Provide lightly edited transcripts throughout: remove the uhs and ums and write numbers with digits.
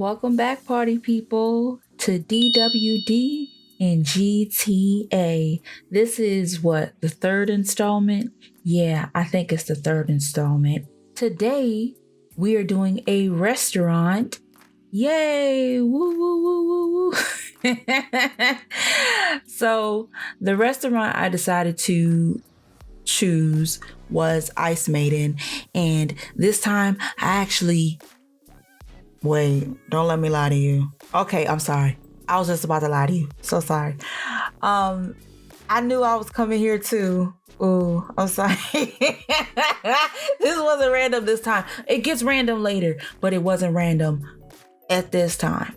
Welcome back, party people, to DWD and GTA. This is what, the third installment? Yeah, I think it's the third installment. Today, we are doing a restaurant. Yay! Woo, woo, woo, woo, woo. So, the restaurant I decided to choose was Ice Maiden, and this time I actually wait, don't let me lie to you. Okay, I'm sorry. I was just about to lie to you. So sorry. I knew I was coming here too. Ooh, I'm sorry. This wasn't random this time. It gets random later, but it wasn't random at this time.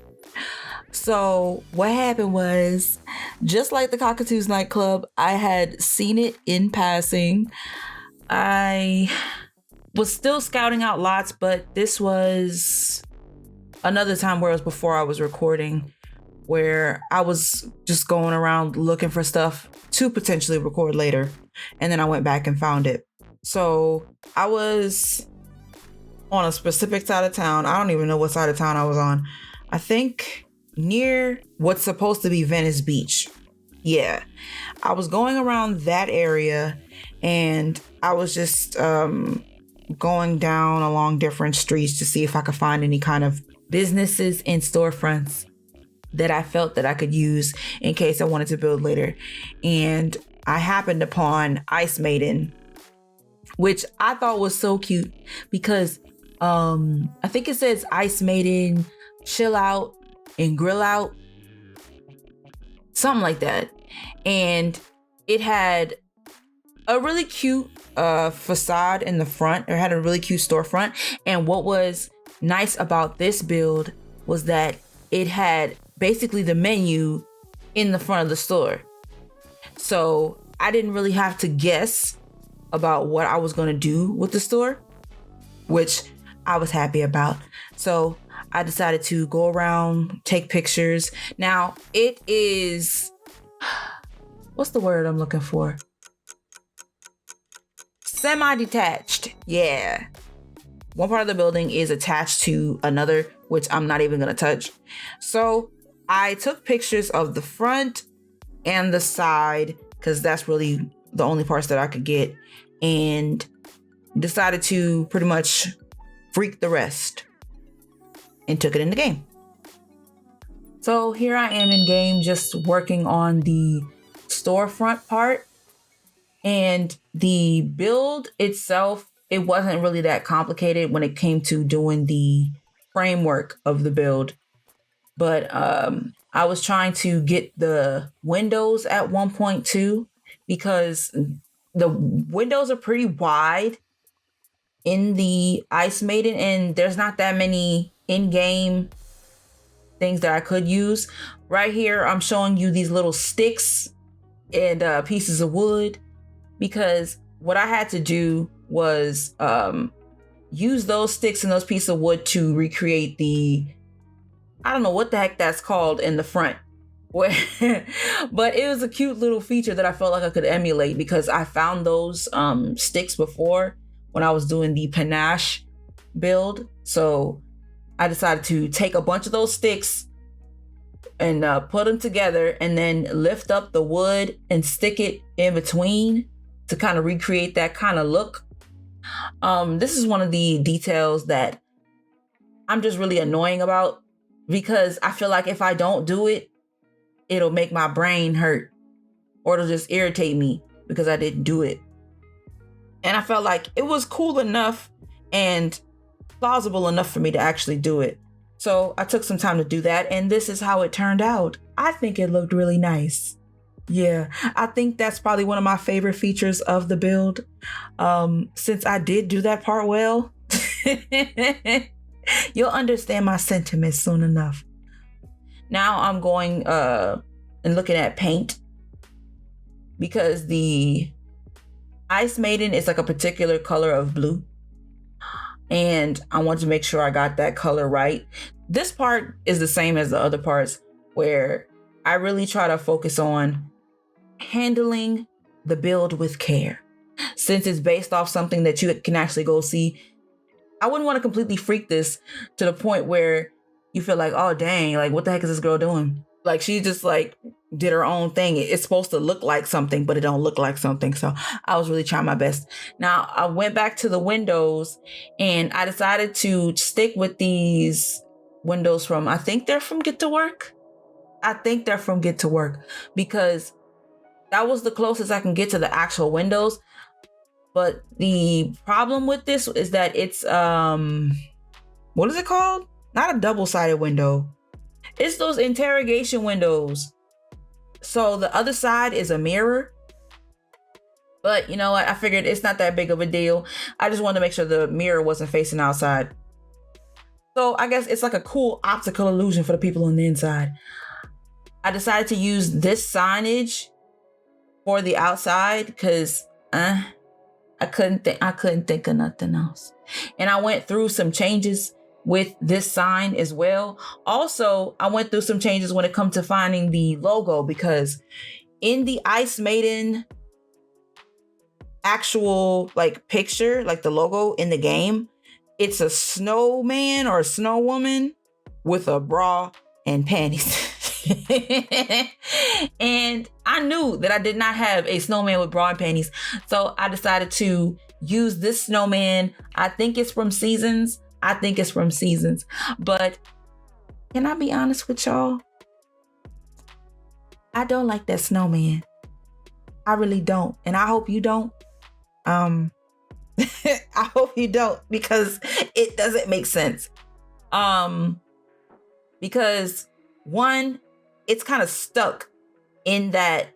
So what happened was, just like the Cockatoos nightclub, I had seen it in passing. I was still scouting out lots, but this was another time where it was before I was recording, where I was just going around looking for stuff to potentially record later. And then I went back and found it. So I was on a specific side of town. I don't even know what side of town I was on. I think near what's supposed to be Venice Beach. Yeah. I was going around that area and I was just going down along different streets to see if I could find any kind of businesses and storefronts that I felt that I could use in case I wanted to build later. And I happened upon Ice Maiden, which I thought was so cute because I think it says Ice Maiden chill out and grill out, something like that. And it had a really cute facade in the front. It had a really cute storefront. And what was nice about this build was that it had basically the menu in the front of the store. So I didn't really have to guess about what I was going to do with the store, which I was happy about. So I decided to go around, take pictures. Now it is, what's the word I'm looking for? Semi-detached. Yeah. One part of the building is attached to another, which I'm not even going to touch. So I took pictures of the front and the side because that's really the only parts that I could get, and decided to pretty much freak the rest and took it in the game. So here I am in game just working on the storefront part, and the build itself, it wasn't really that complicated when it came to doing the framework of the build. But I was trying to get the windows at 1.2 because the windows are pretty wide in the Ice Maiden, and there's not that many in-game things that I could use. Right here, I'm showing you these little sticks and pieces of wood, because what I had to do was use those sticks and those pieces of wood to recreate the, I don't know what the heck that's called in the front. But it was a cute little feature that I felt like I could emulate because I found those sticks before when I was doing the panache build. So I decided to take a bunch of those sticks and put them together and then lift up the wood and stick it in between to kind of recreate that kind of look. This is one of the details that I'm just really annoying about, because I feel like if I don't do it, it'll make my brain hurt or it'll just irritate me because I didn't do it. And I felt like it was cool enough and plausible enough for me to actually do it. So I took some time to do that, and this is how it turned out. I think it looked really nice. Yeah, I think that's probably one of my favorite features of the build. Since I did do that part well, you'll understand my sentiments soon enough. Now I'm going and looking at paint, because the Ice Maiden is like a particular color of blue, and I want to make sure I got that color right. This part is the same as the other parts, where I really try to focus on handling the build with care. Since it's based off something that you can actually go see, I wouldn't want to completely freak this to the point where you feel like, oh dang, like what the heck is this girl doing? Like she just like did her own thing. It's supposed to look like something, but it don't look like something. So I was really trying my best. Now I went back to the windows and I decided to stick with these windows from, I think they're from Get to Work. Because that was the closest I can get to the actual windows. But the problem with this is that it's, what is it called? Not a double-sided window. It's those interrogation windows. So the other side is a mirror. But you know what? I figured it's not that big of a deal. I just wanted to make sure the mirror wasn't facing outside. So I guess it's like a cool optical illusion for the people on the inside. I decided to use this signage for the outside because I couldn't think of nothing else. And I went through some changes with this sign as well. Also, I went through some changes when it comes to finding the logo, because in the Ice Maiden actual like picture, like the logo in the game, it's a snowman or a snow woman with a bra and panties. And I knew that I did not have a snowman with bra and panties. So I decided to use this snowman. I think it's from Seasons. But can I be honest with y'all? I don't like that snowman. I really don't. And I hope you don't. I hope you don't, because it doesn't make sense. Because one, it's kind of stuck in that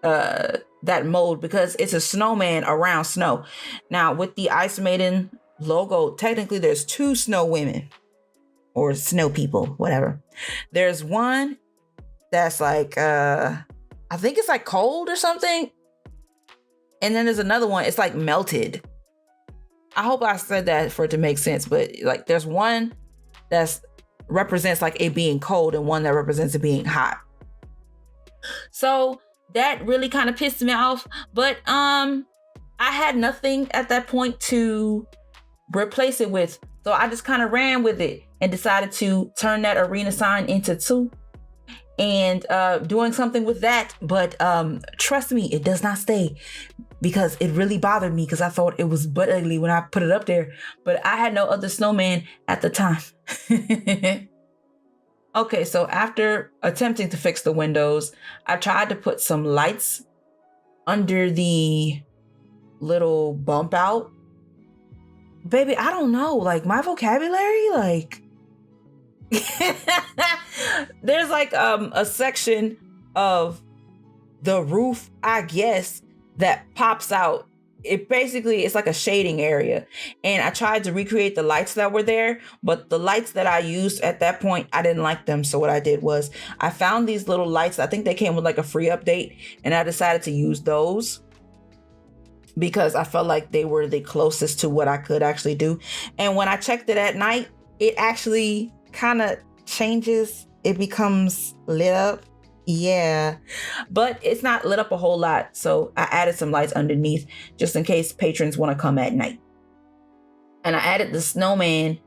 mode because it's a snowman around snow. Now with the Ice Maiden logo, technically there's two snow women or snow people, whatever. There's one that's like I think it's like cold or something. And then there's another one, it's like melted. I hope I said that for it to make sense, but like there's one that's represents like it being cold and one that represents it being hot. So that really kind of pissed me off, but I had nothing at that point to replace it with. So I just kind of ran with it and decided to turn that arena sign into 2 and doing something with that. But trust me, it does not stay, because it really bothered me because I thought it was butt ugly when I put it up there, but I had no other snowman at the time. Okay, so after attempting to fix the windows, I tried to put some lights under the little bump out. Baby, I don't know, like my vocabulary, like there's like a section of the roof, I guess, that pops out. It basically, it's like a shading area. And I tried to recreate the lights that were there, but the lights that I used at that point, I didn't like them. So what I did was I found these little lights. I think they came with like a free update, and I decided to use those because I felt like they were the closest to what I could actually do. And when I checked it at night, it actually kind of changes. It becomes lit up. Yeah, but it's not lit up a whole lot. So I added some lights underneath just in case patrons want to come at night. And I added the snowman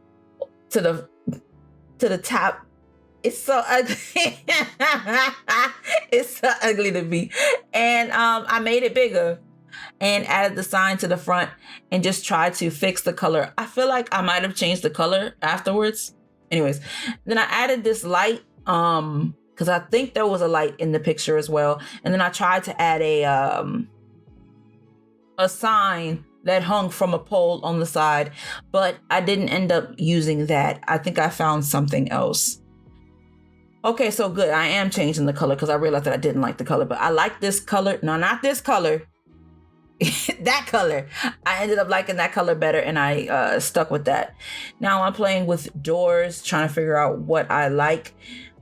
to the top. It's so ugly. It's so ugly to me. And I made it bigger and added the sign to the front and just tried to fix the color. I feel like I might have changed the color afterwards. Anyways, then I added this light because I think there was a light in the picture as well. And then I tried to add a sign that hung from a pole on the side, but I didn't end up using that. I think I found something else. Okay, so good. I am changing the color because I realized that I didn't like the color, but I like this color. No, not this color. That color. I ended up liking that color better, and I stuck with that. Now I'm playing with doors, trying to figure out what I like,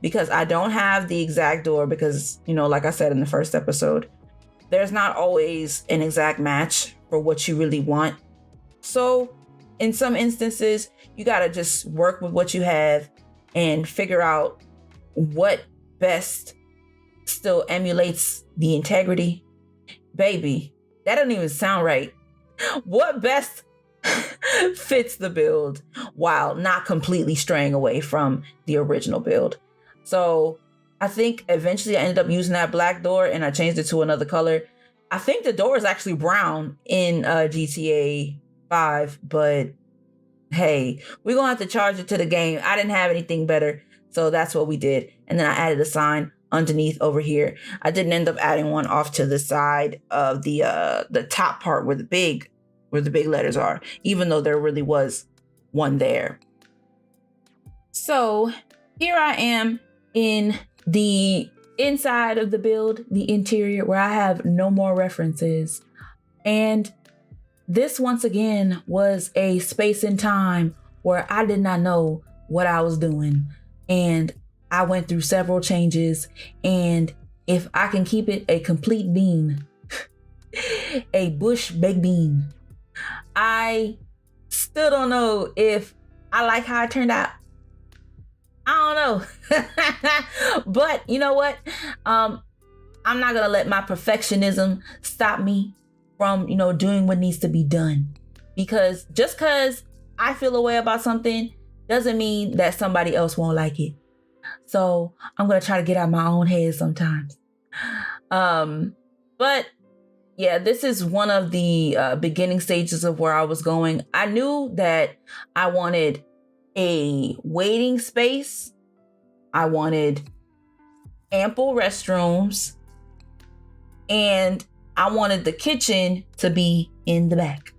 because I don't have the exact door because, you know, like I said in the first episode, there's not always an exact match for what you really want. So in some instances, you got to just work with what you have and figure out what best still emulates the integrity. Baby, that doesn't even sound right. What best fits the build while not completely straying away from the original build. So I think eventually I ended up using that black door and I changed it to another color. I think the door is actually brown in GTA 5, but hey, we're gonna have to charge it to the game. I didn't have anything better, so that's what we did. And then I added a sign underneath over here. I didn't end up adding one off to the side of the top part where the big letters are, even though there really was one there. So here I am in the inside of the build, the interior, where I have no more references. And this once again was a space and time where I did not know what I was doing. And I went through several changes. And if I can keep it a complete bean, a bush baked bean, I still don't know if I like how it turned out. I don't know. But you know what? I'm not going to let my perfectionism stop me from, doing what needs to be done. Because just because I feel a way about something doesn't mean that somebody else won't like it. So I'm going to try to get out of my own head sometimes. But yeah, this is one of the beginning stages of where I was going. I knew that I wanted a waiting space. I wanted ample restrooms. And I wanted the kitchen to be in the back.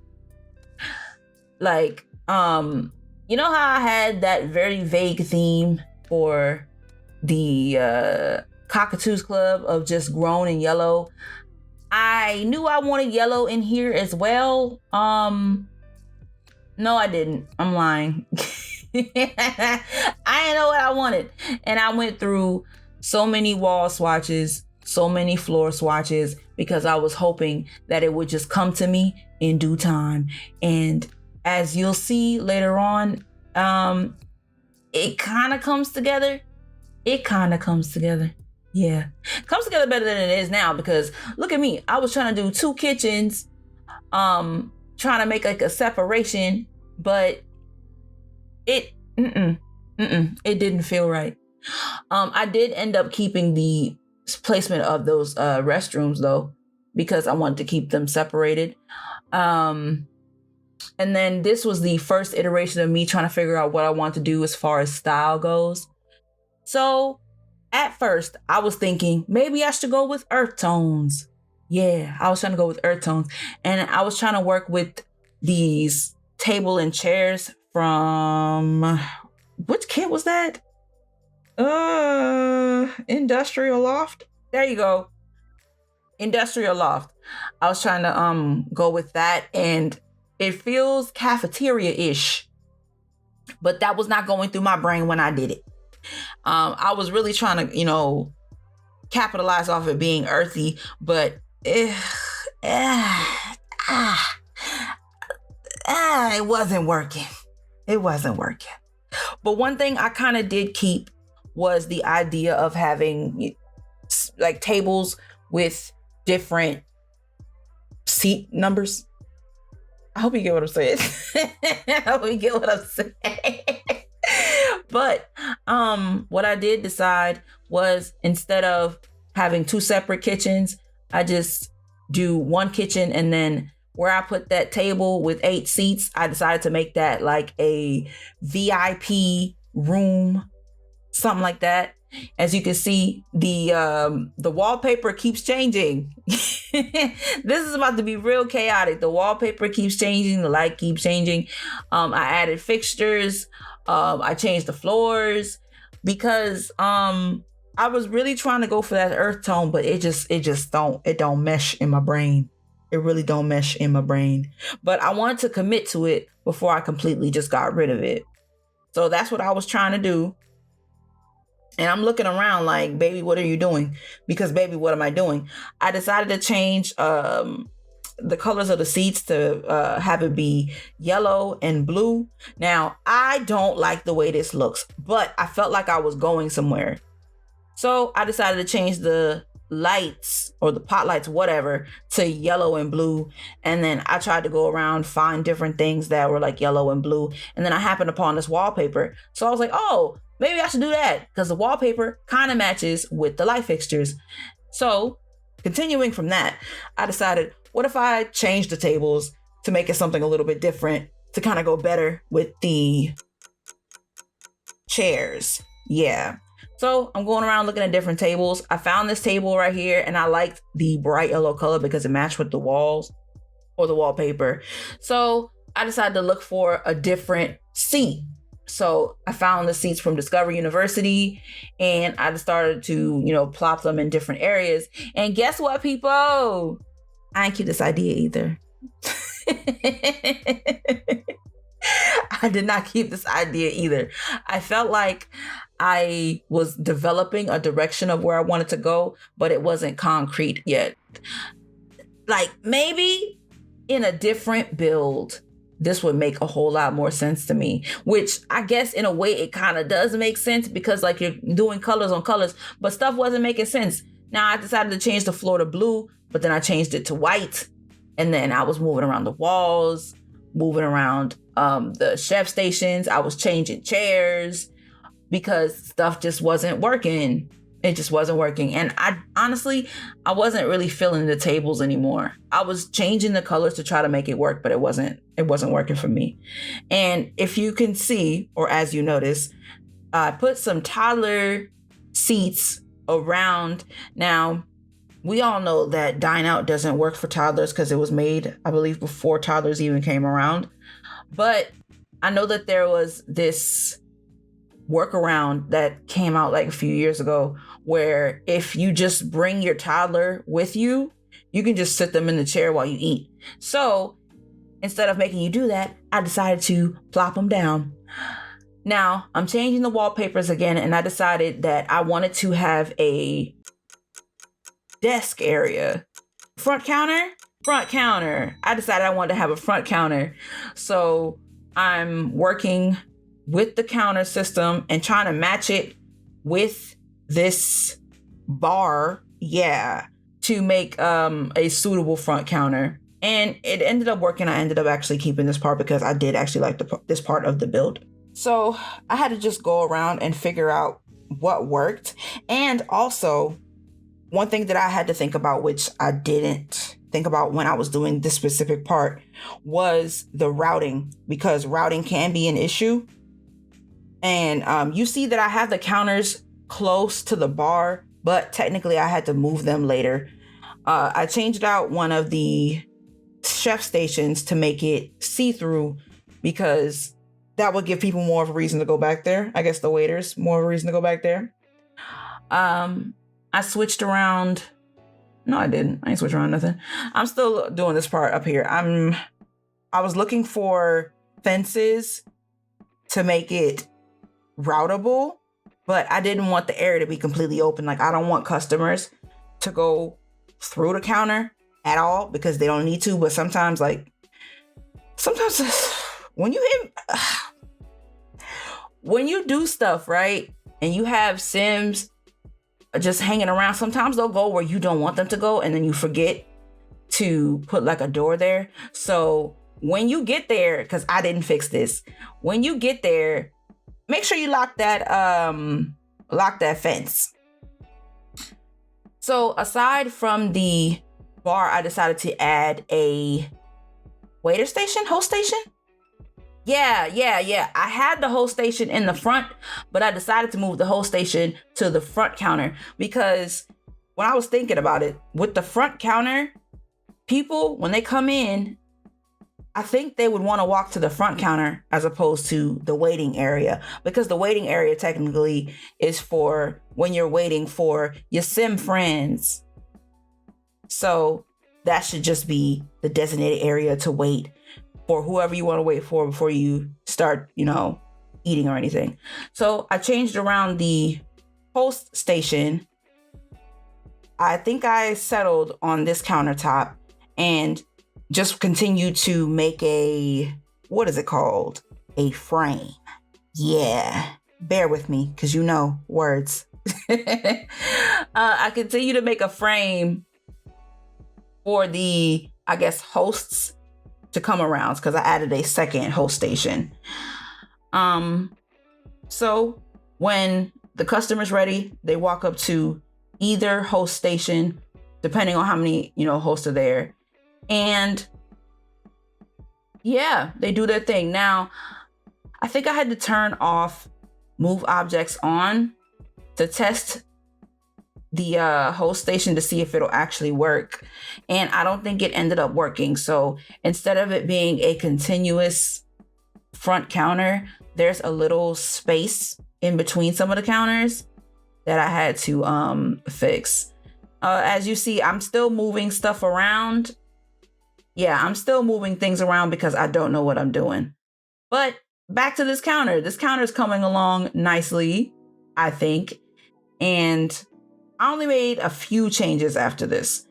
Like, you know how I had that very vague theme for the Cockatoos Club of just grown in yellow? I knew I wanted yellow in here as well. No, I didn't. I'm lying. I didn't know what I wanted. And I went through so many wall swatches, so many floor swatches, because I was hoping that it would just come to me in due time. And as you'll see later on, it kind of comes together. Yeah. Comes together better than it is now, because look at me. I was trying to do 2 kitchens, trying to make like a separation, but it didn't feel right. I did end up keeping the placement of those restrooms though, because I wanted to keep them separated. And then this was the first iteration of me trying to figure out what I want to do as far as style goes. So at first I was thinking maybe I should go with earth tones. Yeah, I was trying to go with earth tones. And I was trying to work with these table and chairs from, which kit was that? Industrial Loft. There you go. Industrial Loft. I was trying to go with that, and it feels cafeteria-ish, but that was not going through my brain when I did it. I was really trying to, capitalize off it being earthy, but it wasn't working. It wasn't working. But one thing I kind of did keep was the idea of having like tables with different seat numbers. I hope you get what I'm saying. But what I did decide was, instead of having 2 separate kitchens, I just do 1 kitchen, and then where I put that table with 8 seats, I decided to make that like a VIP room, something like that. As you can see, the wallpaper keeps changing. This is about to be real chaotic. The wallpaper keeps changing. The light keeps changing. I added fixtures. I changed the floors because I was really trying to go for that earth tone, but it don't mesh in my brain. It really don't mesh in my brain. But I wanted to commit to it before I completely just got rid of it. So that's what I was trying to do. And I'm looking around like, baby, what are you doing? Because baby, what am I doing? I decided to change the colors of the seats to have it be yellow and blue. Now, I don't like the way this looks, but I felt like I was going somewhere. So I decided to change the lights or the pot lights, whatever, to yellow and blue. And then I tried to go around, find different things that were like yellow and blue. And then I happened upon this wallpaper. So I was like, oh, maybe I should do that because the wallpaper kind of matches with the light fixtures. So continuing from that, I decided, what if I change the tables to make it something a little bit different to kind of go better with the chairs? Yeah. So I'm going around looking at different tables. I found this table right here and I liked the bright yellow color because it matched with the walls or the wallpaper. So I decided to look for a different seat. So I found the seats from Discover University and I just started to, plop them in different areas. And guess what, people? I ain't keep this idea either. I did not keep this idea either. I felt like I was developing a direction of where I wanted to go, but it wasn't concrete yet. Like maybe in a different build, this would make a whole lot more sense to me, which I guess in a way it kind of does make sense because like you're doing colors on colors, but stuff wasn't making sense. Now I decided to change the floor to blue, but then I changed it to white. And then I was moving around the walls, moving around the chef stations. I was changing chairs because stuff just wasn't working. It just wasn't working. And I wasn't really feeling the tables anymore. I was changing the colors to try to make it work, but it wasn't working for me. And if you can see, or as you notice, I put some toddler seats around. Now, we all know that dine out doesn't work for toddlers because it was made, I believe, before toddlers even came around. But I know that there was this workaround that came out like a few years ago where if you just bring your toddler with you, you can just sit them in the chair while you eat. So instead of making you do that, I decided to plop them down. Now I'm changing the wallpapers again, and I decided that I wanted to have a desk area. Front counter. I decided I wanted to have a front counter. So I'm working with the counter system and trying to match it with this bar, to make a suitable front counter. And it ended up working. I ended up actually keeping this part because I did actually like this part of the build. So I had to just go around and figure out what worked. And also, one thing that I had to think about, which I didn't think about when I was doing this specific part, was the routing, because routing can be an issue. And you see that I have the counters close to the bar, but technically I had to move them later. I changed out one of the chef stations to make it see-through because that would give people more of a reason to go back there. I guess the waiters more of a reason to go back there. I switched around. No, I didn't. I ain't switched around nothing. I'm still doing this part up here. I was looking for fences to make it routable, but I didn't want the area to be completely open. Like I don't want customers to go through the counter at all because they don't need to. But sometimes when you do stuff right and you have Sims just hanging around, sometimes they'll go where you don't want them to go, and then you forget to put like a door there. So when you get there, because I didn't fix this, when you get there, make sure you lock that fence. So aside from the bar, I decided to add a host station. Yeah. I had the host station in the front, but I decided to move the host station to the front counter because when I was thinking about it, with the front counter, people, when they come in, I think they would want to walk to the front counter as opposed to the waiting area, because the waiting area technically is for when you're waiting for your Sim friends. So that should just be the designated area to wait for whoever you want to wait for before you start, eating or anything. So I changed around the host station. I think I settled on this countertop and just continue to make what is it called? A frame. Yeah. Bear with me, because words. I continue to make a frame for the, I guess, hosts to come around because I added a second host station. So when the customer's ready, they walk up to either host station, depending on how many, hosts are there. And yeah, they do their thing. Now, I think I had to turn off move objects on to test the host station to see if it'll actually work. And I don't think it ended up working. So instead of it being a continuous front counter, there's a little space in between some of the counters that I had to fix. As you see, I'm still moving stuff around. Yeah, I'm still moving things around because I don't know what I'm doing. But back to this counter. This counter is coming along nicely, I think. And I only made a few changes after this.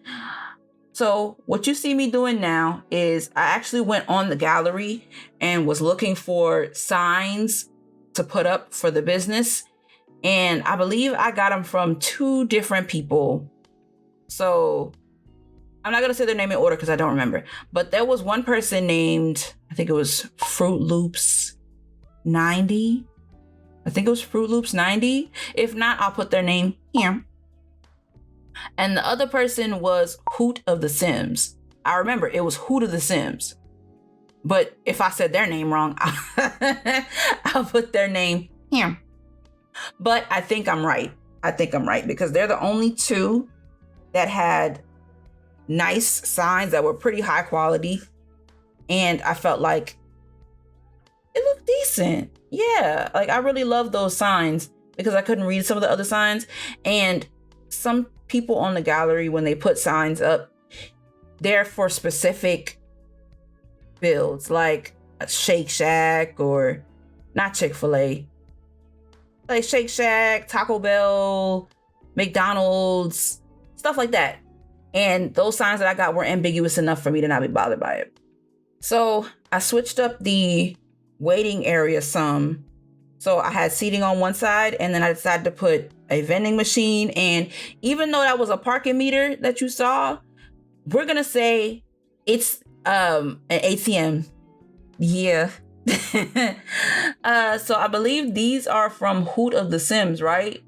So what you see me doing now is I actually went on the gallery and was looking for signs to put up for the business. And I believe I got them from 2 different people. So I'm not going to say their name in order because I don't remember. But there was one person named, I think it was Fruit Loops 90. I think it was Fruit Loops 90. If not, I'll put their name here. And the other person was Hoot of the Sims. I remember it was Hoot of the Sims. But if I said their name wrong, I'll put their name here. But I think I'm right. Because they're the only 2 that had nice signs that were pretty high quality. And I felt like it looked decent. Yeah, like I really love those signs because I couldn't read some of the other signs. And some people on the gallery, when they put signs up, they're for specific builds, like a Shake Shack or not Chick-fil-A, like Shake Shack, Taco Bell, McDonald's, stuff like that. And those signs that I got were ambiguous enough for me to not be bothered by it. So I switched up the waiting area some. So I had seating on one side, and then I decided to put a vending machine. And even though that was a parking meter that you saw, we're going to say it's an ATM. Yeah. So I believe these are from Hoot of the Sims, right?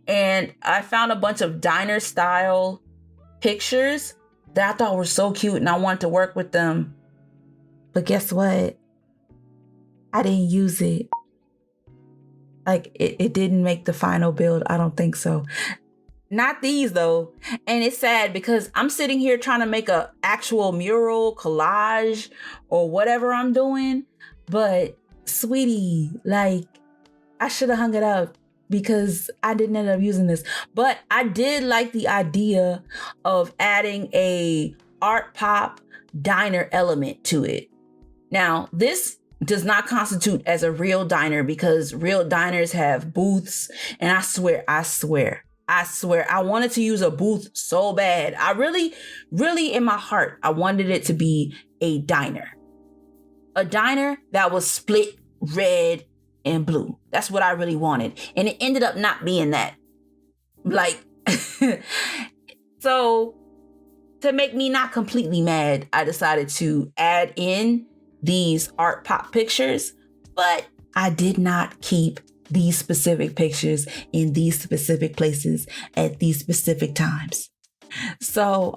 And I found a bunch of diner style pictures that I thought were so cute and I wanted to work with them. But guess what? I didn't use it. Like it didn't make the final build. I don't think so. Not these though. And it's sad because I'm sitting here trying to make a actual mural collage or whatever I'm doing. But sweetie, like I should have hung it up because I didn't end up using this. But I did like the idea of adding a art pop diner element to it. Now, this does not constitute as a real diner because real diners have booths. And I swear, I wanted to use a booth so bad. I really in my heart, I wanted it to be a diner. A diner that was split red and blue. That's what I really wanted. And it ended up not being that. Like, so to make me not completely mad, I decided to add in these art pop pictures, but I did not keep these specific pictures in these specific places at these specific times. So,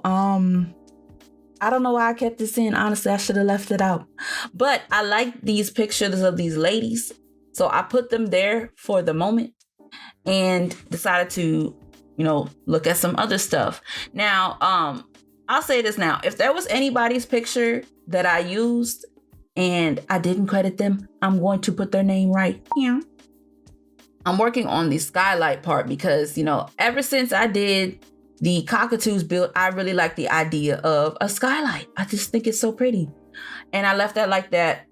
I don't know why I kept this in. Honestly, I should have left it out. But I like these pictures of these ladies. So I put them there for the moment and decided to, look at some other stuff. Now, I'll say this now. If there was anybody's picture that I used and I didn't credit them, I'm going to put their name right here. I'm working on the Skylight part because, ever since I did the cockatoos build, I really like the idea of a skylight. I just think it's so pretty. And I left that like that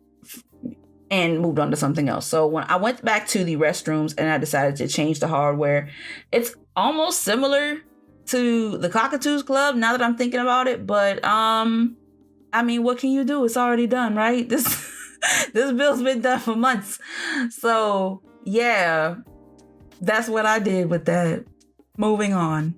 and moved on to something else. So when I went back to the restrooms and I decided to change the hardware, it's almost similar to the Cockatoos Club now that I'm thinking about it. But what can you do? It's already done, right? This build's been done for months. So yeah. that's what I did with that. Moving on.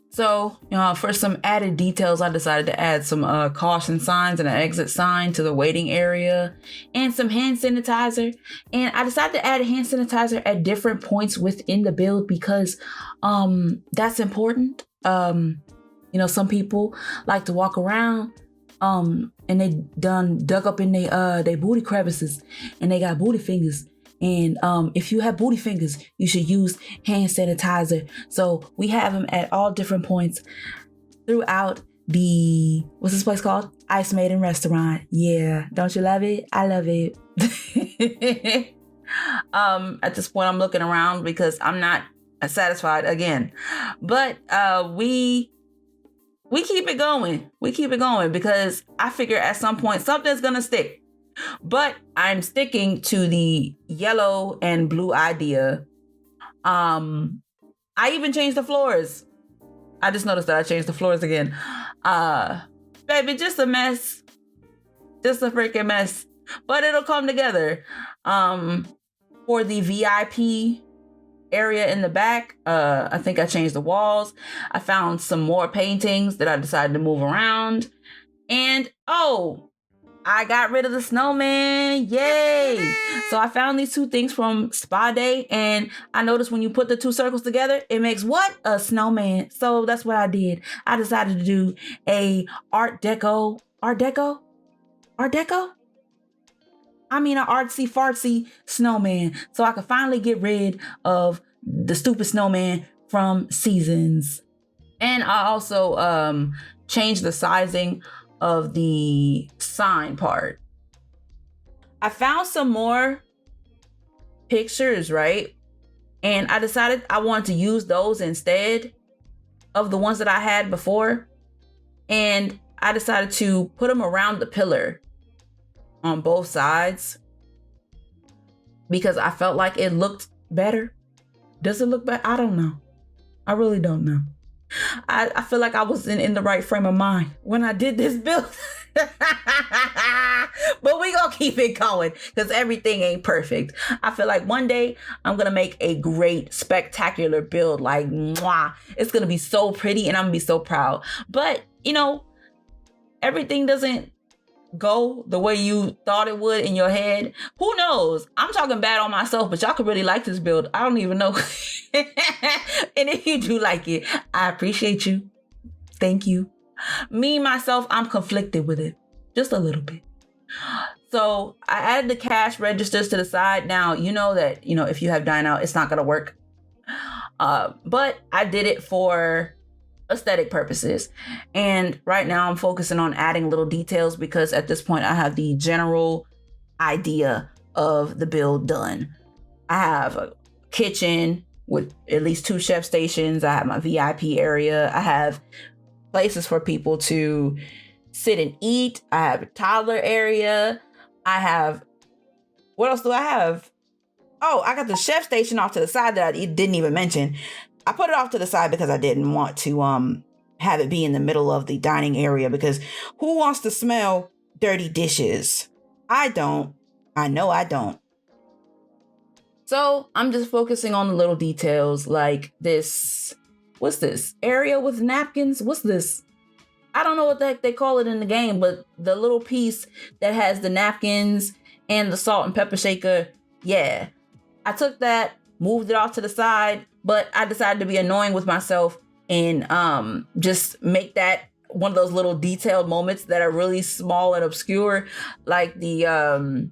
So, for some added details, I decided to add some caution signs and an exit sign to the waiting area and some hand sanitizer. And I decided to add hand sanitizer at different points within the build because that's important. Some people like to walk around and they dug up in they booty crevices and they got booty fingers. And if you have booty fingers, you should use hand sanitizer. So we have them at all different points throughout what's this place called? Ice Maiden Restaurant. Yeah, don't you love it? I love it. At this point, I'm looking around because I'm not satisfied again. But we keep it going. We keep it going because I figure at some point something's gonna stick. But I'm sticking to the yellow and blue idea. I even changed the floors. I just noticed that I changed the floors again. Baby, just a mess. Just a freaking mess. But it'll come together. For the VIP area in the back, I think I changed the walls. I found some more paintings that I decided to move around. And I got rid of the snowman. Yay. So I found these two things from Spa Day. And I noticed when you put the two circles together, it makes what? A snowman. So that's what I did. I decided to do a Art Deco. An artsy fartsy snowman. So I could finally get rid of the stupid snowman from Seasons. And I also changed the sizing of the sign part. I found some more pictures, right? And I decided I wanted to use those instead of the ones that I had before. And I decided to put them around the pillar on both sides because I felt like it looked better. Does it look better? I don't know. I really don't know. I feel like I was in the right frame of mind when I did this build. But we gonna keep it going because everything ain't perfect. I feel like one day I'm gonna make a great, spectacular build. Like, mwah. It's gonna be so pretty and I'm gonna be so proud. But, everything doesn't go the way you thought it would in your head. Who knows? I'm talking bad on myself, but y'all could really like this build. I don't even know. And if you do like it, I appreciate you. Thank you. Me, myself, I'm conflicted with it. Just a little bit. So I added the cash registers to the side. Now, you know that, if you have dine out, it's not going to work. But I did it for aesthetic purposes. And right now I'm focusing on adding little details because at this point I have the general idea of the build done. I have a kitchen with at least 2 chef stations. I have my VIP area. I have places for people to sit and eat. I have a toddler area. What else do I have? Oh, I got the chef station off to the side that I didn't even mention. I put it off to the side because I didn't want to have it be in the middle of the dining area because who wants to smell dirty dishes? I don't. I know I don't. So I'm just focusing on the little details like this. What's this? Area with napkins? What's this? I don't know what the heck they call it in the game, but the little piece that has the napkins and the salt and pepper shaker. Yeah. I took that, moved it off to the side, but I decided to be annoying with myself and just make that one of those little detailed moments that are really small and obscure, like the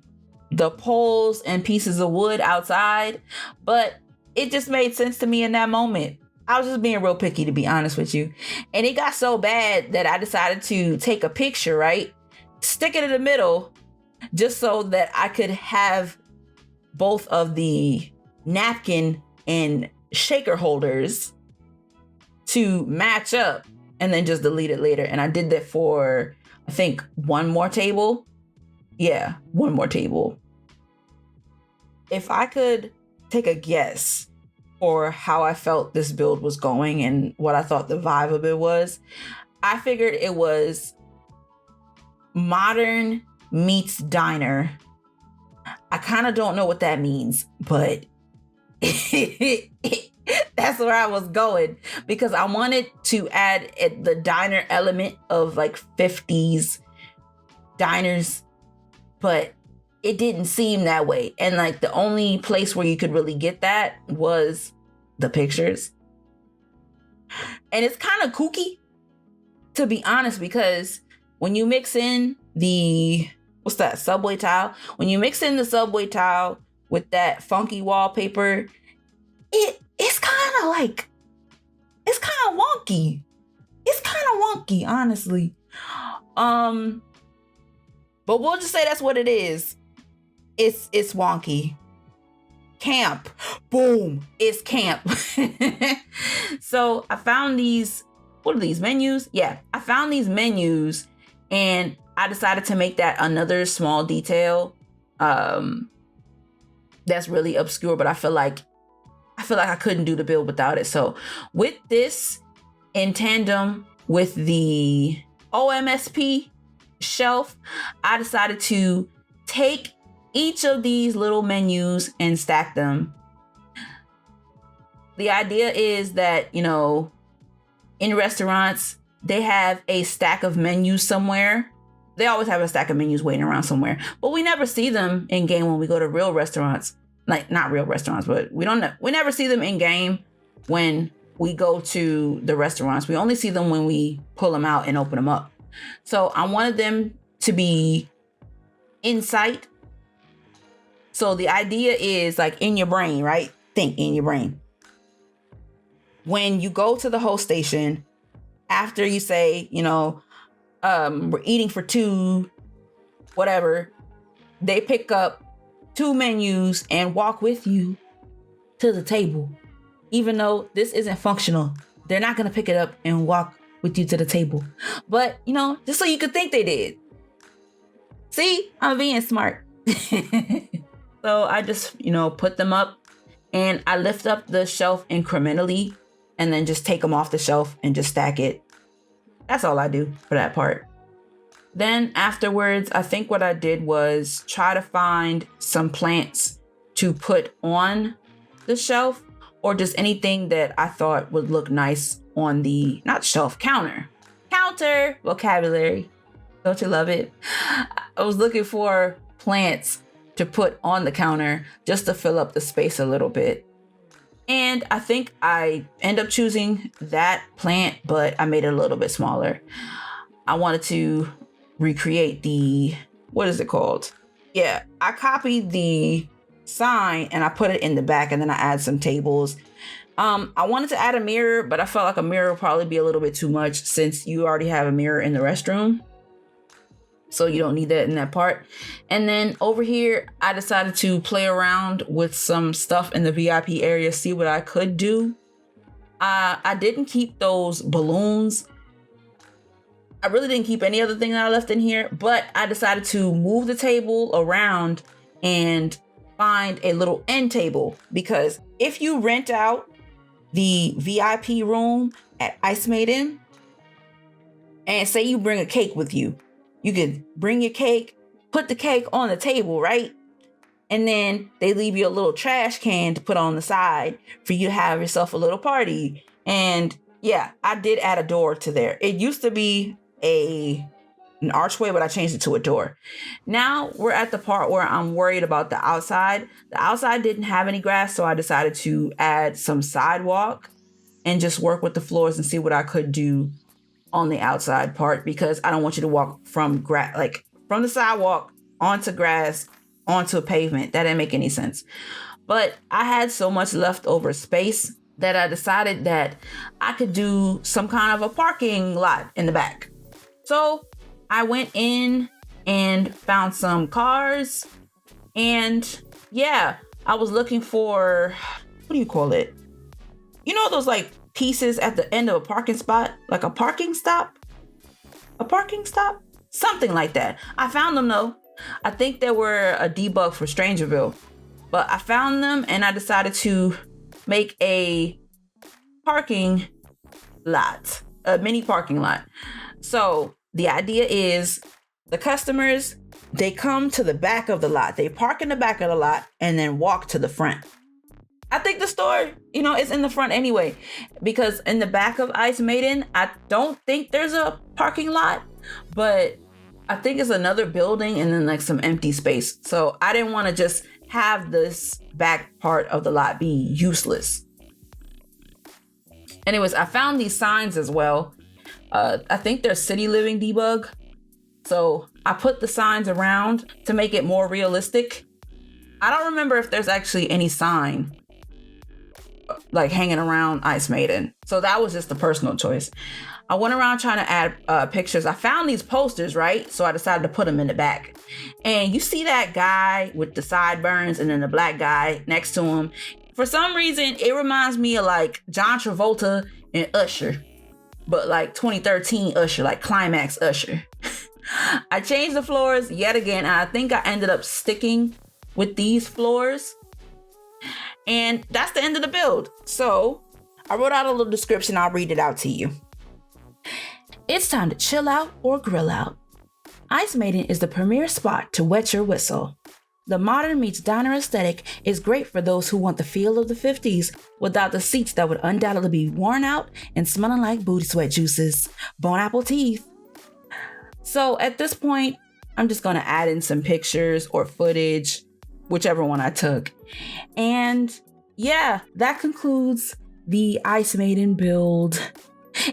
poles and pieces of wood outside. But it just made sense to me in that moment. I was just being real picky, to be honest with you. And it got so bad that I decided to take a picture, right? Stick it in the middle just so that I could have both of the napkin and shaker holders to match up and then just delete it later. And I did that for, I think, one more table. Yeah, one more table. If I could take a guess for how I felt this build was going and what I thought the vibe of it was, I figured it was modern meets diner. I kind of don't know what that means, but That's where I was going, because I wanted to add the diner element of like 50s diners, but it didn't seem that way. And like the only place where you could really get that was the pictures. And it's kind of kooky, to be honest, because when you mix in the, what's that, subway tile? When you mix in the subway tile with that funky wallpaper, it's kind of like, it's kind of wonky. It's kind of wonky, honestly. But we'll just say that's what it is. It's wonky. Camp. Boom. It's camp. So I found these, what are these, menus? Yeah, I found these menus and I decided to make that another small detail that's really obscure, but I feel like I couldn't do the build without it. So with this in tandem with the OMSP shelf, I decided to take each of these little menus and stack them. The idea is that, you know, in restaurants, they have a stack of menus somewhere. They always have a stack of menus waiting around somewhere, but we never see them in game when we go to real restaurants. Like, not real restaurants, but we never see them in game when we go to the restaurants. We only see them when we pull them out and open them up. So I wanted them to be in sight. So the idea is like in your brain, right? Think in your brain. When you go to the host station, after you say, you know, we're eating for two, whatever, they pick up 2 menus and walk with you to the table. Even though this isn't functional, they're not going to pick it up and walk with you to the table. But, you know, just so you could think they did. See, I'm being smart. So I just, you know, put them up and I lift up the shelf incrementally and then just take them off the shelf and just stack it. That's all I do for that part. Then afterwards, I think what I did was try to find some plants to put on the shelf or just anything that I thought would look nice on the, not shelf, counter vocabulary. Don't you love it? I was looking for plants to put on the counter just to fill up the space a little bit. And I think I end up choosing that plant, but I made it a little bit smaller. I wanted to recreate the, what is it called? Yeah, I copied the sign and I put it in the back and then I add some tables. I wanted to add a mirror, but I felt like a mirror would probably be a little bit too much since you already have a mirror in the restroom. So you don't need that in that part. And then over here, I decided to play around with some stuff in the VIP area, see what I could do. I didn't keep those balloons. I really didn't keep any other thing that I left in here, but I decided to move the table around and find a little end table, because if you rent out the VIP room at Ice Maiden and say you bring a cake with you, you could bring your cake, put the cake on the table, right? And then they leave you a little trash can to put on the side for you to have yourself a little party. And yeah, I did add a door to there. It used to be an archway, but I changed it to a door. Now we're at the part where I'm worried about the outside. The outside didn't have any grass, so I decided to add some sidewalk and just work with the floors and see what I could do on the outside part, because I don't want you to walk from from the sidewalk onto grass onto a pavement. That didn't make any sense. But I had so much leftover space that I decided that I could do some kind of a parking lot in the back. So I went in and found some cars, and yeah, I was looking for, what do you call it? You know those like pieces at the end of a parking spot, like a parking stop, something like that. I found them though. I think they were a debug for Strangerville, but I found them and I decided to make a parking lot, a mini parking lot. So the idea is the customers, they come to the back of the lot, they park in the back of the lot and then walk to the front. I think the store, is in the front anyway, because in the back of Ice Maiden, I don't think there's a parking lot, but I think it's another building and then like some empty space. So I didn't want to just have this back part of the lot be useless. Anyways, I found these signs as well. I think they're city living debug. So I put the signs around to make it more realistic. I don't remember if there's actually any sign like hanging around Ice Maiden. So that was just a personal choice. I went around trying to add pictures. I found these posters, right? So I decided to put them in the back. And you see that guy with the sideburns and then the black guy next to him. For some reason, it reminds me of like John Travolta and Usher, but like 2013 Usher, like Climax Usher. I changed the floors yet again. And I think I ended up sticking with these floors. And that's the end of the build. So I wrote out a little description. I'll read it out to you. It's time to chill out or grill out. Ice Maiden is the premier spot to wet your whistle. The modern meets diner aesthetic is great for those who want the feel of the 50s without the seats that would undoubtedly be worn out and smelling like booty sweat juices. Bon appetit. So at this point, I'm just going to add in some pictures or footage, whichever one I took. And yeah, that concludes the Ice Maiden build.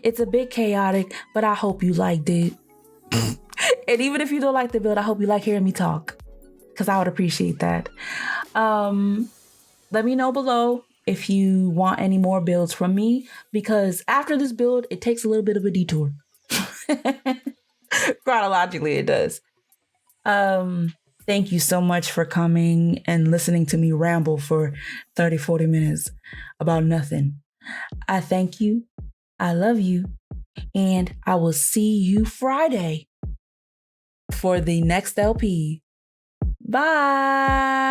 It's a bit chaotic, but I hope you liked it. And even if you don't like the build, I hope you like hearing me talk, because I would appreciate that. Let me know below if you want any more builds from me, because after this build, it takes a little bit of a detour. Chronologically, it does. Thank you so much for coming and listening to me ramble for 30, 40 minutes about nothing. I thank you. I love you. And I will see you Friday for the next LP. Bye.